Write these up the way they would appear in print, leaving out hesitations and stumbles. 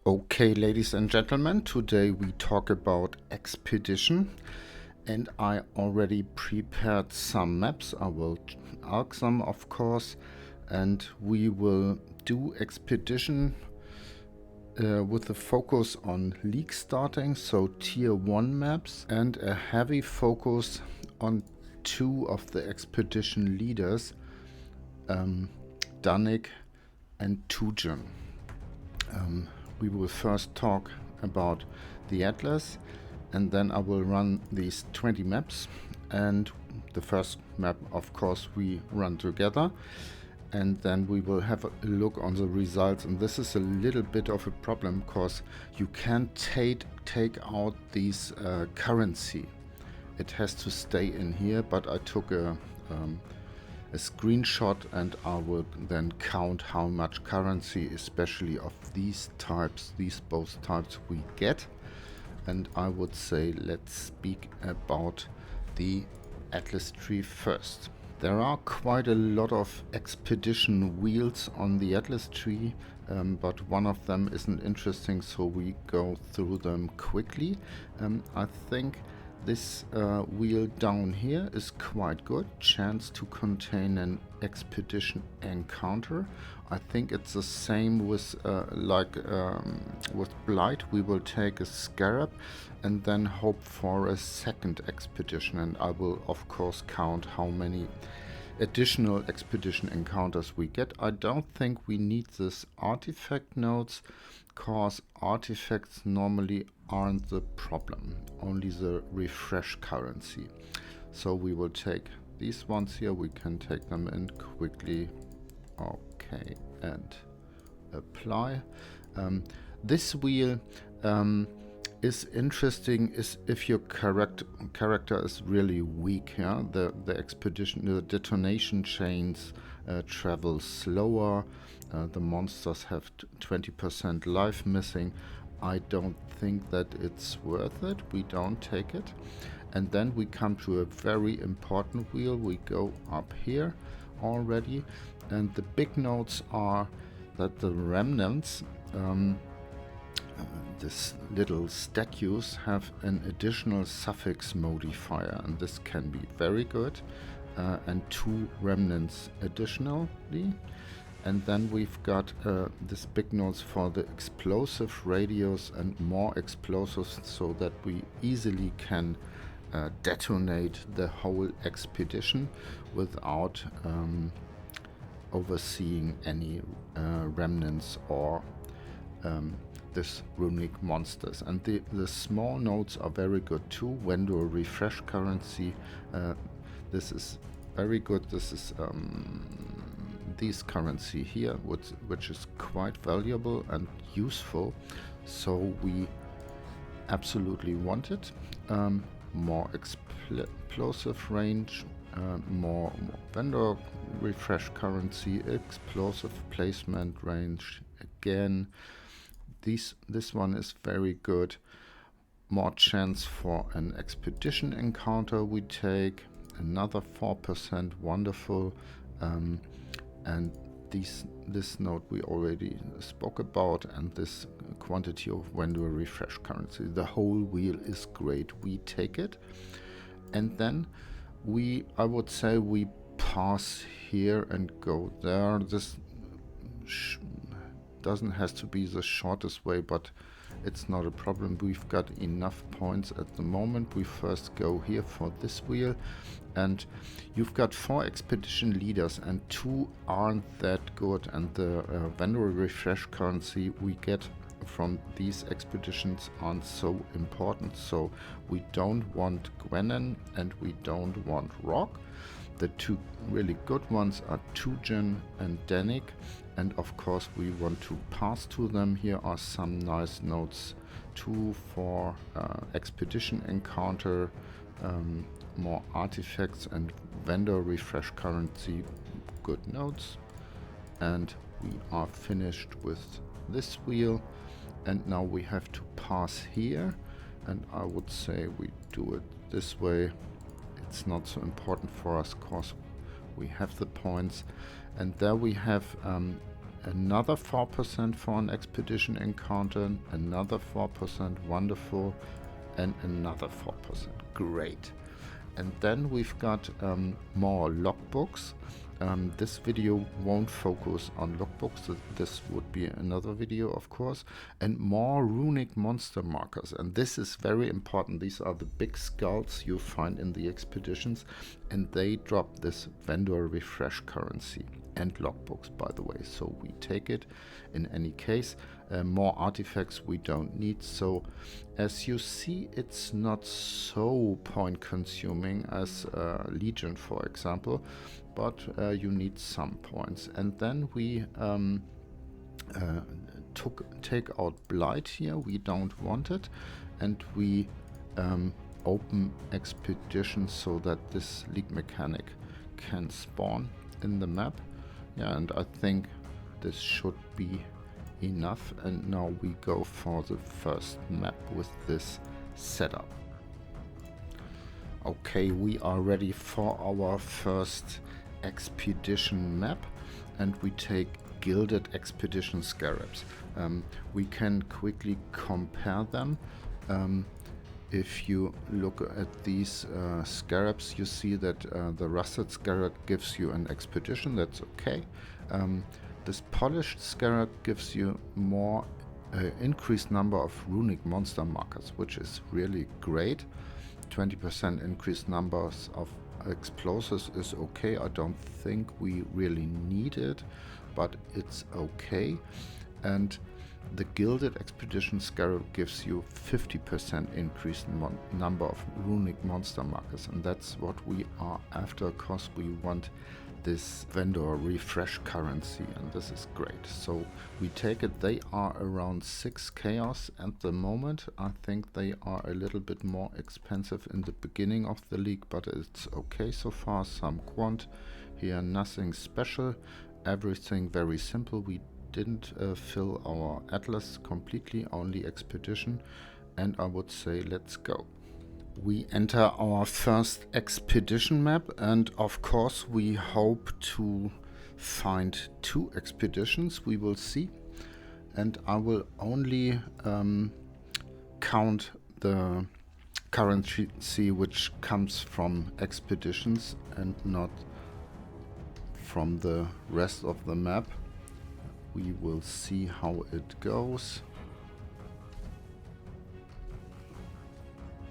Okay, ladies and gentlemen, today we talk about expedition, and I already prepared some maps. I will arc them, of course, and we will do expedition with a focus on league starting, so tier 1 maps, and a heavy focus on two of the expedition leaders, Danik and Tujen. We will first talk about the Atlas, and then I will run these 20 maps, and the first map, of course, we run together, and then we will have a look on the results. And this is a little bit of a problem because you can't take out these currency. It has to stay in here, but I took a screenshot, and I will then count how much currency, especially of these types, both types, we get. And I would say let's speak about the Atlastree first. There are quite a lot of expedition wheels on the Atlastree, but one of them isn't interesting, so we go through them quickly. I think this wheel down here is quite good. Chance to contain an expedition encounter. I think it's the same with with Blight. We will take a Scarab and then hope for a second expedition, and I will of course count how many additional expedition encounters we get. I don't think we need this artifact nodes, cause artifacts normally aren't the problem, only the refresh currency. So we will take these ones here, we can take them in quickly. Okay, and apply. This wheel is interesting is if your character is really weak. Yeah, the expedition, the detonation chains travel slower. The monsters have 20% life missing. I don't think that it's worth it. We don't take it. And then we come to a very important wheel. We go up here already, and the big notes are that the remnants, this little statues, have an additional suffix modifier, and this can be very good, and 2 remnants additionally. And then we've got this big notes for the explosive radius and more explosives, so that we easily can detonate the whole expedition without overseeing any remnants or this runic monsters. And the small nodes are very good too. When do a refresh currency, this is very good. This is this currency here, which is quite valuable and useful, so we absolutely want it. More explosive range, more vendor refresh currency, explosive placement range again. This one is very good. More chance for an expedition encounter we take, another 4%, wonderful. And this note we already spoke about, and this quantity of vendor refresh currency. The whole wheel is great. We take it, and then I would say we pass here and go there. This doesn't have to be the shortest way, but it's not a problem. We've got enough points at the moment. We first go here for this wheel, and you've got 4 expedition leaders, and 2 aren't that good, and the vendor refresh currency we get from these expeditions aren't so important. So we don't want Gwennen and we don't want Rock. The 2 really good ones are Tujen and Danik, and of course we want to pass to them. Here are some nice notes: 2 for expedition encounter, more artifacts, and vendor refresh currency, good notes. And we are finished with this wheel, and now we have to pass here, and I would say we do it this way. It's not so important for us because we have the points, and there we have another 4% for an expedition encounter, another 4%, wonderful, and another 4%, great. And then we've got more logbooks. This video won't focus on logbooks, this would be another video of course, and more runic monster markers, and this is very important. These are the big skulls you find in the expeditions, and they drop this vendor refresh currency and logbooks, by the way, so we take it in any case. More artifacts we don't need, so as you see it's not so point consuming as Legion, for example, but you need some points. And then we take out Blight here, we don't want it, and we open expeditions so that this league mechanic can spawn in the map. Yeah, and I think this should be enough, and now we go for the first map with this setup. Okay, we are ready for our first expedition map, and we take gilded expedition scarabs. We can quickly compare them. If you look at these scarabs, you see that the rusted scarab gives you an expedition, that's okay. This polished scarab gives you more increased number of runic monster markers, which is really great. 20% increased numbers of explosives is okay. I don't think we really need it, but it's okay. And the gilded expedition scarab gives you 50% increased number of runic monster markers, and that's what we are after, because we want this vendor refresh currency, and this is great. So we take it. They are around 6 chaos at the moment. I think they are a little bit more expensive in the beginning of the league, but it's okay so far. Some quant here, nothing special, everything very simple. We didn't fill our atlas completely, only expedition, and I would say let's go. We enter our first expedition map, and of course we hope to find 2 expeditions, we will see. And I will only count the currency which comes from expeditions and not from the rest of the map. We will see how it goes.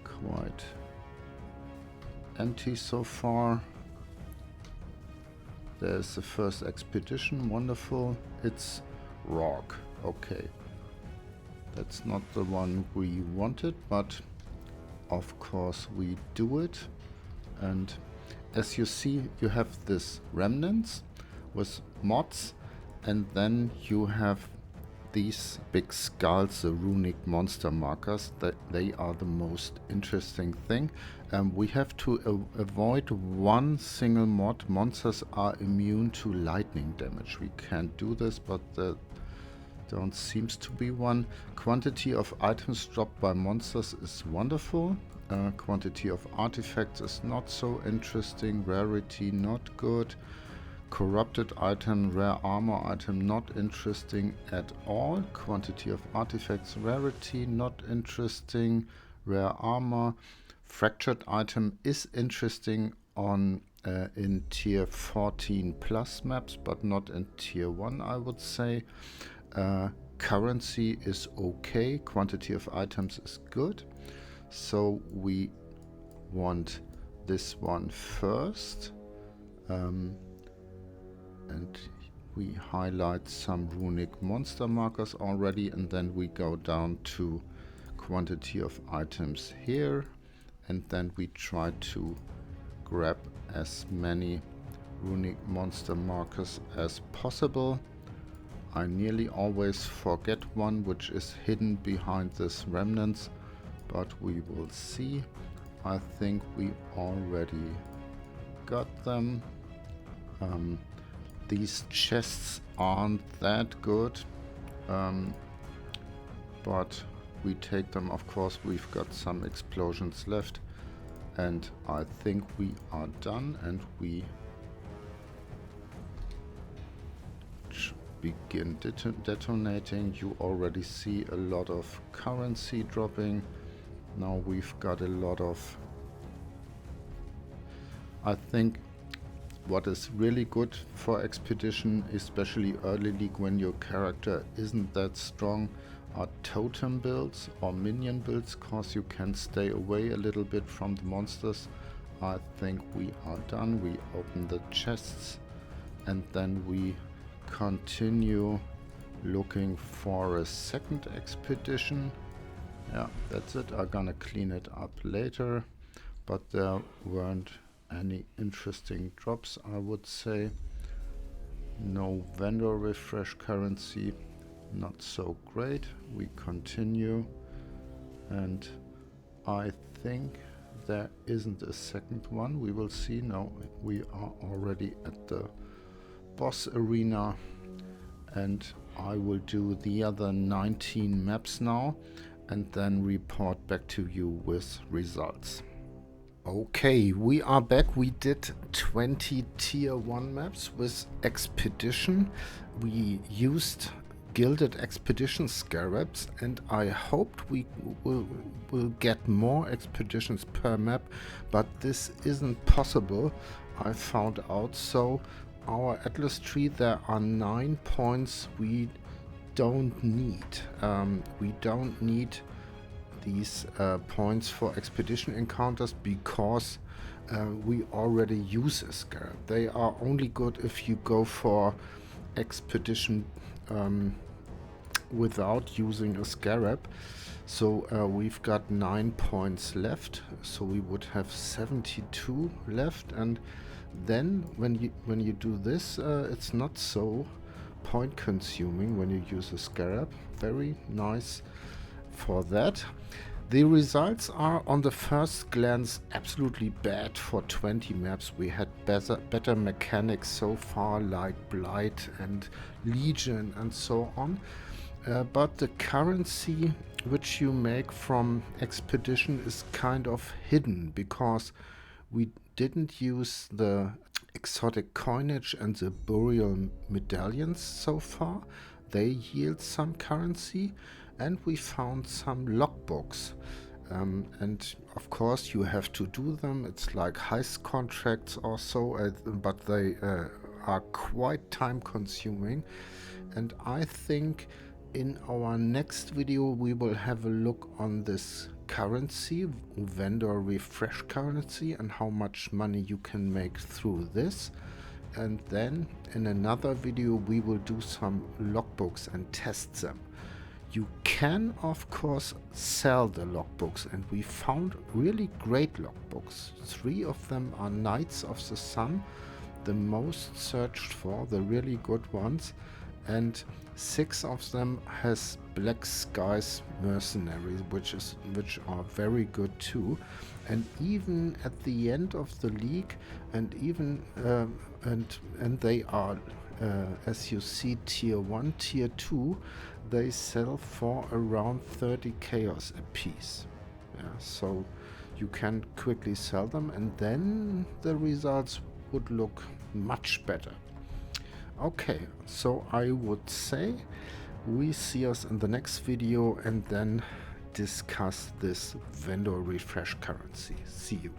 Quite empty so far. There's the first expedition, wonderful. It's rock, okay. That's not the one we wanted, but of course we do it. And as you see, you have this remnants with mods, and then you have these big skulls, the runic monster markers, that they are the most interesting thing. We have to avoid one single mod. Monsters are immune to lightning damage. We can't do this, but there don't seems to be one. Quantity of items dropped by monsters is wonderful. Quantity of artifacts is not so interesting. Rarity not good. Corrupted item, rare armor item, not interesting at all. Quantity of artifacts, rarity, not interesting. Rare armor. Fractured item is interesting on in tier 14 plus maps, but not in tier 1, I would say. Currency is okay. Quantity of items is good. So we want this one first. And we highlight some runic monster markers already, and then we go down to quantity of items here, and then we try to grab as many runic monster markers as possible. I nearly always forget one which is hidden behind this remnants, but we will see. I think we already got them. These chests aren't that good, but we take them, of course. We've got some explosions left, and I think we are done, and we begin detonating. You already see a lot of currency dropping. Now we've got a lot of... I think what is really good for Expedition, especially early league when your character isn't that strong, are totem builds or minion builds, cause you can stay away a little bit from the monsters. I think we are done. We open the chests and then we continue looking for a second expedition. Yeah, that's it. I'm gonna clean it up later, but there weren't any interesting drops, I would say. No vendor refresh currency, not so great. We continue, and I think there isn't a second one. We will see. No, we are already at the boss arena, and I will do the other 19 maps now and then report back to you with results. Okay, we are back. We did 20 tier 1 maps with Expedition. We used gilded expedition scarabs, and I hoped we will get more expeditions per map, but this isn't possible, I found out. So our Atlastree, there are 9 points we don't need. We don't need these points for expedition encounters because we already use a scarab. They are only good if you go for expedition without using a scarab. So we've got 9 points left, so we would have 72 left, and then when you do this, it's not so point consuming when you use a scarab. Very nice for that. The results are on the first glance absolutely bad for 20 maps. We had better mechanics so far, like Blight and Legion and so on. But the currency which you make from Expedition is kind of hidden because we didn't use the exotic coinage and the burial medallions so far. They yield some currency, and we found some logbooks. And of course you have to do them. It's like heist contracts or so, but they are quite time consuming. And I think in our next video we will have a look on this currency, vendor refresh currency, and how much money you can make through this. And then in another video we will do some logbooks and test them. You can of course sell the logbooks, and we found really great logbooks. 3 of them are Knights of the Sun, the most searched for, the really good ones, and 6 of them has Black Skies Mercenaries, which are very good too. And even at the end of the league, and even and they are as you see, tier 1, tier 2, they sell for around 30 chaos a piece. Yeah, so you can quickly sell them, and then the results would look much better. Okay, so I would say we see us in the next video and then discuss this vendor refresh currency. See you.